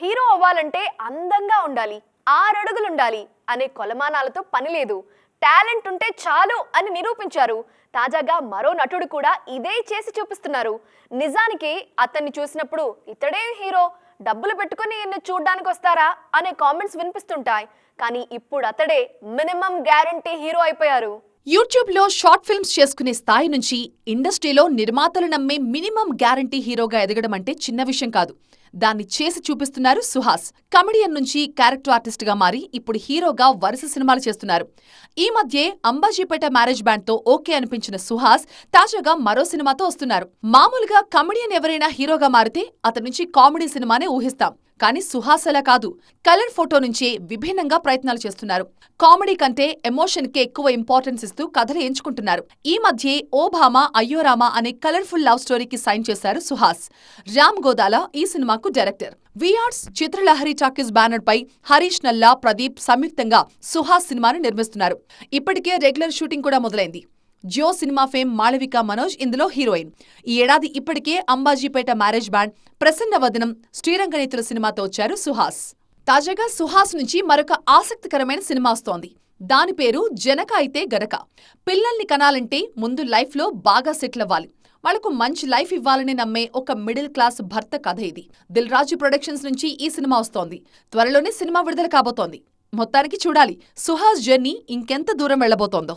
Hero అవ్వాలంటే అందంగా ఉండాలి, 6 అడుగులు ఉండాలి అనే కొలమానాలతో పని లేదు. టాలెంట్ ఉంటే చాలు అని నిరూపించారు. తాజాగా మరో నటుడు కూడా ఇదే చేసి చూపిస్తున్నారు. నిజానికి అతన్ని చూసినప్పుడు ఇతడే హీరో, డబ్బులు పెట్టుకుని ఈయన్ని చూడ్డానికి వస్తారా అనే కామెంట్స్ వినిపిస్తుంటాయి. కానీ ఇప్పుడు అతడే మినిమం గ్యారంటీ హీరో అయిపోయారు. యూట్యూబ్ లో షార్ట్ ఫిల్మ్స్ చేసుకునే స్థాయి నుంచి ఇండస్ట్రీలో నిర్మాతలు నమ్మే మినిమం గ్యారంటీ హీరోగా ఎదగడం అంటే చిన్న విషయం కాదు. దాన్ని చేసి చూపిస్తున్నారు సుహాస్. కమెడియన్ నుంచి క్యారెక్టర్ ఆర్టిస్ట్ గా మారి ఇప్పుడు హీరోగా వరుస సినిమాలు చేస్తున్నారు. ఈ మధ్యే అంబాజీపేట మ్యారేజ్ బ్యాండ్ తో ఓకే అనిపించిన సుహాస్ తాజాగా మరో సినిమాతో వస్తున్నారు. మామూలుగా కమెడియన్ ఎవరైనా హీరోగా మారితే అతని నుంచి కామెడీ సినిమానే ఊహిస్తాం. కానీ సుహాస్ అలా కాదు. కలర్ ఫోటో నుంచే విభిన్నంగా ప్రయత్నాలు చేస్తున్నారు. కామెడీ కంటే ఎమోషన్ కే ఎక్కువ ఇంపార్టెన్స్ ఇస్తూ కథలు ఎంచుకుంటున్నారు. ఈ మధ్యే ఓ భామ అయ్యో రామా అనే కలర్ఫుల్ లవ్ స్టోరీకి సైన్ చేశారు సుహాస్. రామ్ గోదాల ఈ సినిమాకు డైరెక్టర్. విఆర్ట్స్ చిత్రలహరి టాకీస్ బ్యానర్ పై హరీష్ నల్లా, ప్రదీప్ సంయుక్తంగా సుహాస్ సినిమాను నిర్మిస్తున్నారు. ఇప్పటికే రెగ్యులర్ షూటింగ్ కూడా మొదలైంది. జియో సినిమా ఫేమ్ మాళవిక మనోజ్ ఇందులో హీరోయిన్. ఈ ఏడాది ఇప్పటికే అంబాజీపేట మ్యారేజ్ బ్యాండ్, ప్రసన్న వదనం, శ్రీరంగనీతుల సినిమాతో వచ్చారు సుహాస్. తాజాగా సుహాస్ నుంచి మరొక ఆసక్తికరమైన సినిమా వస్తోంది. దాని పేరు జనక అయితే గనక. పిల్లల్ని కనాలంటే ముందు లైఫ్లో బాగా సెటిల్ అవ్వాలి, వాళ్లకు మంచి లైఫ్ ఇవ్వాలని నమ్మే ఒక మిడిల్ క్లాస్ భర్త కథ ఇది. దిల్ రాజు ప్రొడక్షన్స్ నుంచి ఈ సినిమా వస్తోంది. త్వరలోనే సినిమా విడుదల కాబోతోంది. మొత్తానికి చూడాలి సుహాస్ జర్నీ ఇంకెంత దూరం వెళ్లబోతోందో.